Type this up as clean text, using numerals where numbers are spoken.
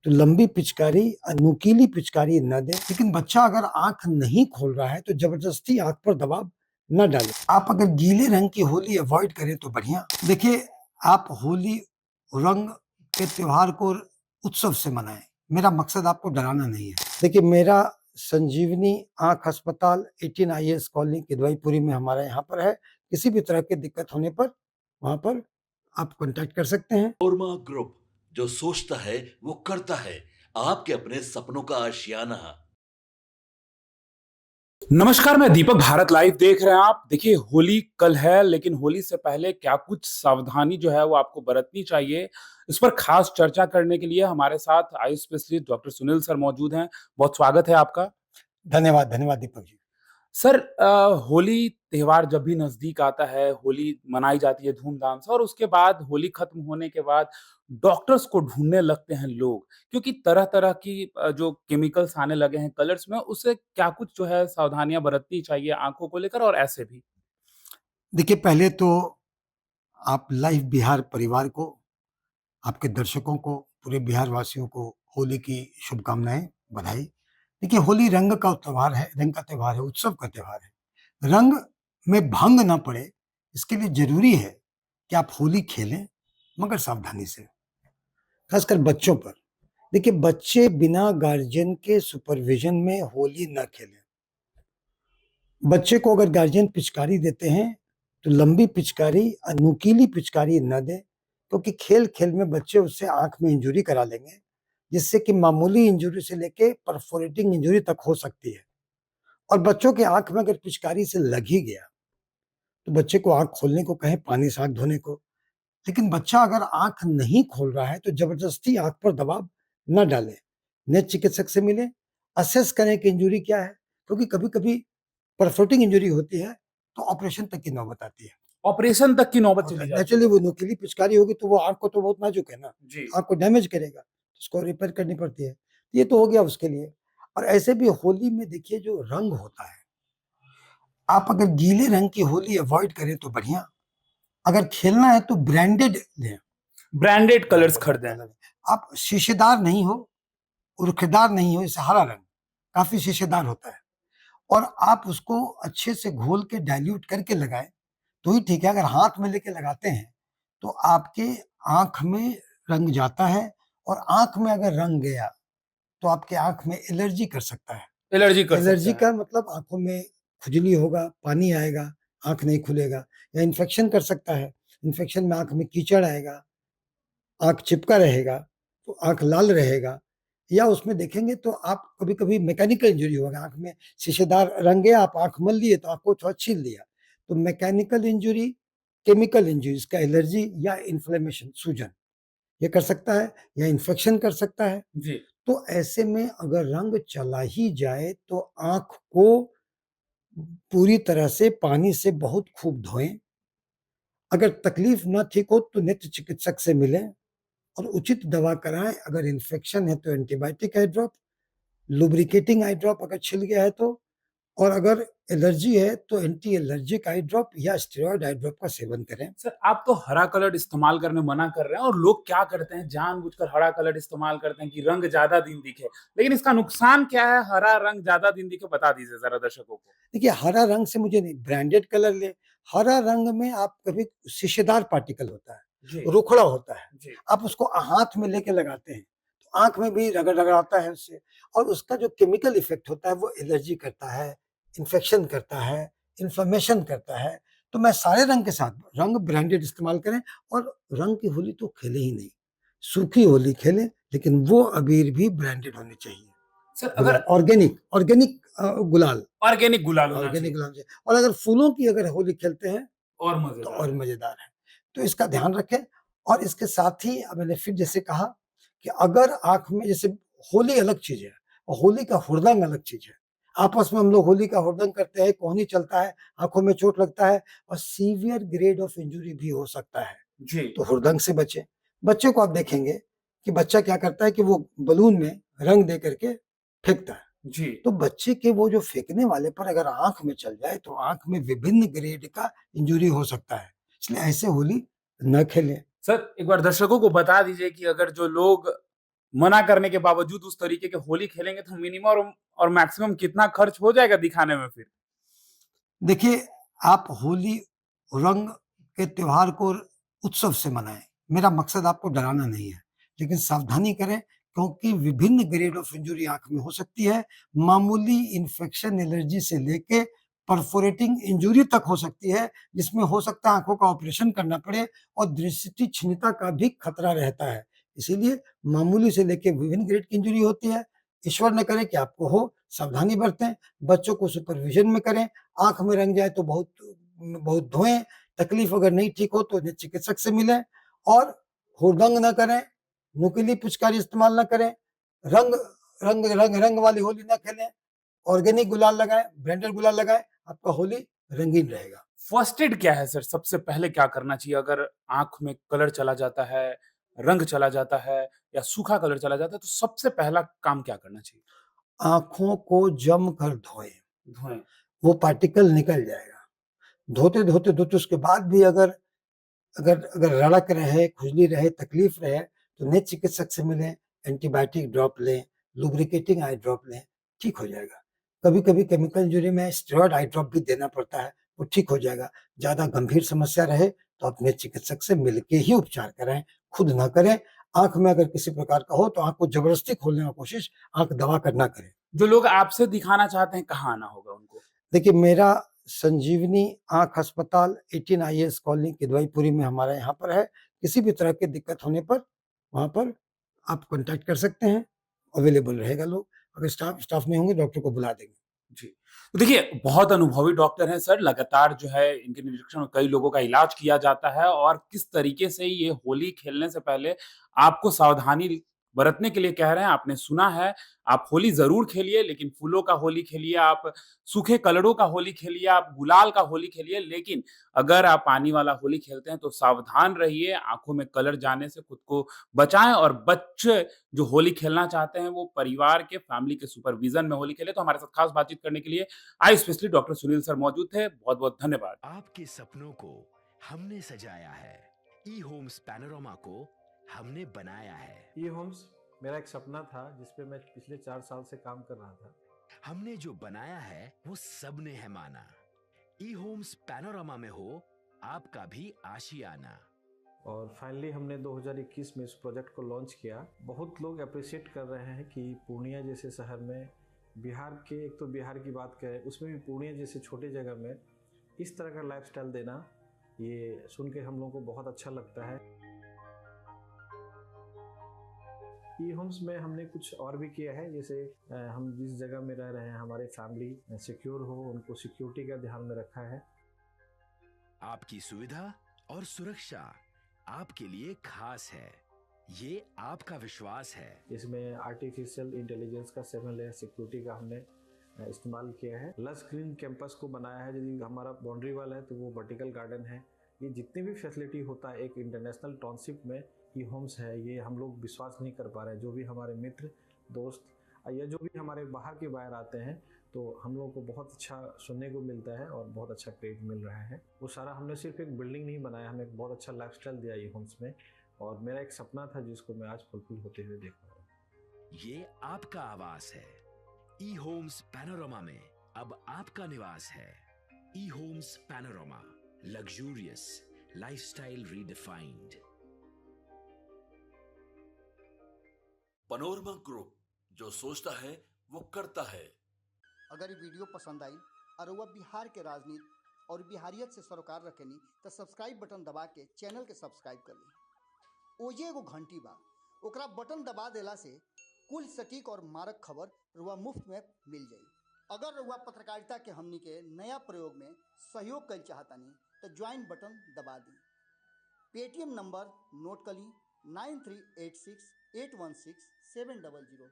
तो लंबी पिचकारी नुकीली पिचकारी न दे। लेकिन बच्चा अगर आंख नहीं खोल रहा है तो जबरदस्ती आंख पर दबाव न डालें। आप अगर गीले रंग की होली अवॉइड करें तो बढ़िया। देखिए, आप होली रंग के त्योहार को उत्सव से मनाएं। मेरा मकसद आपको डराना नहीं है। देखिए, मेरा संजीवनी आंख अस्पताल 18 IAS कॉलोनी किदवाईपुरी में हमारा यहाँ पर है। किसी भी तरह की दिक्कत होने पर वहां पर आप कांटेक्ट कर सकते हैं। ओरमा ग्रुप, जो सोचता है वो करता है। आपके अपने सपनों का आशियाना। नमस्कार, मैं दीपक। भारत लाइव देख रहे हैं आप। देखिए, होली कल है, लेकिन होली से पहले क्या कुछ सावधानी जो है वो आपको बरतनी चाहिए, इस पर खास चर्चा करने के लिए हमारे साथ Ayush specialist doctor Sunil sir मौजूद हैं। बहुत स्वागत है आपका। धन्यवाद, धन्यवाद दीपक जी। सर, होली त्योहार जब भी नजदीक आता है, होली मनाई जाती है धूमधाम से, और उसके बाद होली खत्म होने के बाद डॉक्टर्स को ढूंढने लगते हैं लोग, क्योंकि तरह तरह की जो केमिकल्स आने लगे हैं कलर्स में, उससे क्या कुछ जो है सावधानियां बरतनी चाहिए आंखों को लेकर और ऐसे भी। देखिए, पहले तो आप लाइव बिहार परिवार को, आपके दर्शकों को, पूरे बिहार वासियों को होली की शुभकामनाएं, बधाई। देखिए, होली रंग का त्योहार है, रंग का त्योहार है, उत्सव का त्योहार है। रंग में भंग ना पड़े, इसके लिए जरूरी है कि आप होली खेलें, मगर सावधानी से, खासकर बच्चों पर। देखिए, बच्चे बिना गार्जियन के सुपरविजन में होली न खेलें। बच्चे को अगर गार्जियन पिचकारी देते हैं तो लंबी पिचकारी, नुकीली पिचकारी न दे, क्योंकि खेल खेल में बच्चे उससे आंख में इंजरी करा लेंगे, जिससे कि मामूली इंजरी से लेके परफोरेटिंग इंजरी तक हो सकती है। और बच्चों के आंख में अगर पिचकारी से लग ही गया तो बच्चे को आंख खोलने को कहें, पानी से आंख धोने को। लेकिन बच्चा अगर आंख नहीं खोल रहा है तो जबरदस्ती आंख पर दबाव न डालें। नेत्र चिकित्सक से मिलें, असेस करें कि इंजरी क्या है, क्योंकि कभी कभी परफोरेटिंग इंजरी होती है तो ऑपरेशन तक की नौबत आती है। ऑपरेशन तक की नौबत चली जाती नेचुरली है। वो नुकीली पिचकारी होगी तो वो आंख को तो बहुत नाजुक है ना, जी। आंख को डैमेज करेगा, तो उसको रिपेयर करनी पड़ती है। ये तो हो गया उसके लिए। और ऐसे भी होली में देखिए, जो रंग होता है, आप अगर गीले रंग की होली अवॉइड करें तो बढ़िया। अगर खेलना है तो ब्रांडेड लें। ब्रांडेड कलर्स खरीदें। आप शीशेदार नहीं हो, उर्खेदार नहीं हो, जैसे हरा रंग काफी शीशेदार होता है, और आप उसको अच्छे से घोल के डाइल्यूट करके लगाएं तो ही ठीक है। अगर हाथ में लेके लगाते हैं तो आपके आंख में रंग जाता है, और आंख में अगर रंग गया तो आपके आंख में एलर्जी कर सकता है। एलर्जी कर एलर्जी सकता है। का मतलब आंखों में खुजली होगा, पानी आएगा, आंख नहीं खुलेगा, या इन्फेक्शन कर सकता है। इन्फेक्शन में आंख में कीचड़ आएगा, आंख चिपका रहेगा, तो आंख लाल रहेगा। या उसमें देखेंगे तो आप कभी कभी मैकेनिकल इंजरी होगा, आंख में शीशेदार रंग गया, आप आंख मल लिए तो आपको थोड़ा छील दिया। तो मैकेनिकल इंजरी, केमिकल इंजरी, इसका एलर्जी या इन्फ्लेमेशन, सूजन, ये कर सकता है, या इन्फेक्शन कर सकता है। जी। तो ऐसे में अगर रंग चला ही जाए तो आंख को पूरी तरह से पानी से बहुत खूब धोएं। अगर तकलीफ न ठीक हो तो नेत्र चिकित्सक से मिलें और उचित दवा कराएं। अगर इन्फेक्शन है तो एंटीबायोटिक आई ड्रॉप, लुब्रिकेटिंग आई ड्रॉप अगर छिल गया है तो, और अगर एलर्जी है तो एंटी एलर्जिक आई ड्रॉप या स्टेरॉइड आई ड्रॉप का सेवन करें। सर, आप तो हरा कलर इस्तेमाल करने मना कर रहे हैं, और लोग क्या करते हैं, जानबूझकर हरा कलर इस्तेमाल करते हैं कि रंग ज्यादा दिन दिखे। लेकिन इसका नुकसान क्या है, हरा रंग ज्यादा दिन दिखे, बता दीजिए जरा दर्शकों को। देखिए, हरा रंग से मुझे नहीं, ब्रांडेड कलर ले। हरा रंग में आप कभी शीशेदार पार्टिकल होता है, जी। रुखड़ा होता है, जी। आप उसको हाथ में लेके लगाते हैं तो आंख में भी रगड़ रगड़ाता है उससे, और उसका जो केमिकल इफेक्ट होता है वो एलर्जी करता है, इन्फेक्शन करता है, इन्फ्लेमेशन करता है। तो मैं सारे रंग के साथ, रंग ब्रांडेड इस्तेमाल करें, और रंग की होली तो खेले ही नहीं, सूखी होली खेलें, लेकिन वो अबीर भी ब्रांडेड होनी चाहिए। सर, अगर ऑर्गेनिक ऑर्गेनिक गुलाल, ऑर्गेनिक गुलाल होना ऑर्गेनिक चाहिए गुलाब जामुन। और अगर फूलों की अगर होली खेलते हैं और तो मजेदार और है। मजेदार है। तो इसका ध्यान रखें। और इसके साथ ही मैंने फिर जैसे कहा कि अगर आंख में, जैसे होली अलग चीज है और होली का हुड़दंग अलग चीज है। आपस में हम लोग होली का हुड़दंग करते हैं, कोहनी चलता है, आंखों में चोट लगता है, और सीवियर ग्रेड ऑफ इंजुरी भी हो सकता है। जी। तो हुड़दंग से बचें। बच्चे को आप देखेंगे कि बच्चा क्या करता है कि वो बलून में रंग दे करके फेंकता है। जी। तो बच्चे के वो जो फेंकने वाले पर अगर आंख में चल जाए तो आंख में विभिन्न ग्रेड का इंजरी हो सकता है। इसलिए ऐसे होली न खेलें। सर, एक बार दर्शकों को बता दीजिए कि अगर जो लोग मना करने के बावजूद उस तरीके की होली खेलेंगे तो मिनिमम और मैक्सिमम कितना खर्च हो जाएगा दिखाने में फिर? देखिए, आप होली रंग के त्योहार को उत्सव से मनाएँ। मेरा मकसद आपको डराना नहीं है, लेकिन सावधानी करें क्योंकि विभिन्न ग्रेड ऑफ इंजुरी आँख में हो सकती है। मामूली इन्फेक्शन, एलर्जी से लेके परफोरेटिंग इंजुरी तक हो सकती है, जिसमें हो सकता है आँखों का ऑपरेशन करना पड़े और दृष्टि क्षीणता का भी खतरा रहता है। इसीलिए मामूली से लेके विभिन्न ग्रेड की इंजुरी होती है। ईश्वर न करे कि आपको हो, सावधानी बरतें, बच्चों को सुपरविज़न में करें, आँख में रंग जाए तो बहुत बहुत धोएँ, तकलीफ अगर नहीं ठीक हो तो चिकित्सक से मिलें और हुड़दंग ना करें, नुकीली पिचकारी इस्तेमाल ना करें, रंग रंग रंग रंग वाली होली ना खेलें, ऑर्गेनिक गुलाल लगाएँ, ब्रांडेड गुलाल लगाएँ, आपका होली रंगीन रहेगा। फर्स्ट एड क्या है सर? सबसे पहले क्या करना चाहिए अगर आँख में कलर चला जाता है, रंग चला जाता है या सूखा कलर चला जाता है तो सबसे पहला काम क्या करना चाहिए? आँखों को जम कर धोएँ, धोएँ। वो पार्टिकल निकल जाएगा। धोते उसके बाद भी अगर अगर अगर रड़क रहे, खुजली रहे, तकलीफ रहे, तो नेत्र चिकित्सक से मिलें, एंटीबायोटिक ड्रॉप लें, लुब्रिकेटिंग आई ड्रॉप लें, ठीक हो जाएगा। कभी-कभी केमिकल इंजरी में स्टेरॉइड आई ड्रॉप भी देना पड़ता है, वो ठीक हो जाएगा। ज़्यादा गंभीर समस्या रहे, तो आप नेत्र चिकित्सक से मिल के ही उपचार कराएँ, खुद ना करें। आँख में अगर किसी प्रकार का हो, तो आँख को ज़बरदस्ती खोलने का कोशिश आँख दबा कर ना करें। जो लोग आपसे दिखाना चाहते हैं, कहाँ आना होगा उनको? देखिए, मेरा संजीवनी आँख अस्पताल 18 आईएएस कॉलोनी किदवईपुरी में हमारा यहाँ पर है। किसी भी तरह की दिक्कत होने पर वहाँ पर आप कॉन्टैक्ट कर सकते हैं, अवेलेबल रहेगा लोग। अगर स्टाफ नहीं होंगे, डॉक्टर को बुला देंगे। जी। तो देखिए, बहुत अनुभवी डॉक्टर हैं सर, लगातार जो है इनके निरीक्षण में कई लोगों का इलाज किया जाता है और किस तरीके से ये होली खेलने से पहले आपको सावधानी बरतने के लिए कह रहे हैं, आपने सुना है। आप होली ज़रूर खेलिए, लेकिन फूलों का होली खेलिए, आप सूखे कलरों का होली खेलिए, आप गुलाल का होली खेलिए, लेकिन अगर आप पानी वाला होली खेलते हैं, तो सावधान रहिए, आँखों में कलर जाने से खुद को बचाएँ और बच्चे जो होली खेलना चाहते हैं, वो परिवार के, फैमिली के सुपरविज़न में होली खेलें। तो हमारे साथ खास बातचीत करने के लिए eye specialist doctor Sunil sir मौजूद थे। बहुत-बहुत धन्यवाद। आपके सपनों को हमने सजाया है। ई होम्स पैनोरामा को हमने बनाया है। ई होम्स मेरा एक सपना था जिस पे मैं पिछले 4 साल से काम कर रहा था। हमने जो बनाया है वो सबने है माना। ई होम्स पैनोरामा में हो आपका भी आशियाना। और फाइनली हमने 2021 में इस प्रोजेक्ट को लॉन्च किया। बहुत लोग अप्रिशिएट कर रहे हैं कि पूर्णिया जैसे शहर में बिहार के, एक तो बिहार की बात करें उसमें भी पूर्णिया जैसे छोटे जगह में इस तरह का लाइफस्टाइल देना, ये सुन के हम लोगों को बहुत अच्छा लगता है। ई होम्स में हमने कुछ और भी किया है, जैसे हम जिस जगह में रह रहे हैं हमारे फैमिली सिक्योर हो, उनको सिक्योरिटी का ध्यान में रखा है। आपकी सुविधा और सुरक्षा आपके लिए खास है, ये आपका विश्वास है। इसमें आर्टिफिशियल इंटेलिजेंस का 7 लेयर सिक्योरिटी का हमने इस्तेमाल किया है। लस ग्रीन कैंपस को बनाया है। यदि हमारा बाउंड्री वाल है तो वो वर्टिकल गार्डन है। ये जितनी भी फैसिलिटी होता है एक इंटरनेशनल टाउनशिप में ई होम्स है, ये हम लोग विश्वास नहीं कर पा रहे हैं। जो भी हमारे मित्र, दोस्त या जो भी हमारे बाहर के बाहर आते हैं, तो हम लोगों को बहुत अच्छा सुनने को मिलता है और बहुत अच्छा क्रेडिट मिल रहा है। वो सारा हमने सिर्फ एक बिल्डिंग नहीं बनाया, हमें एक बहुत अच्छा लाइफस्टाइल दिया ई होम्स में, और मेरा एक सपना था जिसको मैं आज फुलफिल होते हुए देख रहा हूँ। ये आपका आवास है। ई होम्स पैनोरामा में अब आपका निवास है। E Homes Panorama, luxurious lifestyle redefined. Panorama group, जो सोचता है वो करता है। अगर ये वीडियो पसंद आई और वह बिहार के राजनीति और बिहारियत से सरोकार रखेनी तो सब्सक्राइब बटन दबा के चैनल के सब्सक्राइब कर ली। ओजे एगो घंटी बा, ओकरा बटन दबा देला से कुल सटीक और मारक खबर रुआ मुफ्त में मिल जाई। अगर रुआ पत्रकारिता के हमनी के नया प्रयोग में सहयोग कर चाहतानी तो ज्वाइन बटन दबा दी। पेटीएम नंबर नोट कर ली 9386816700।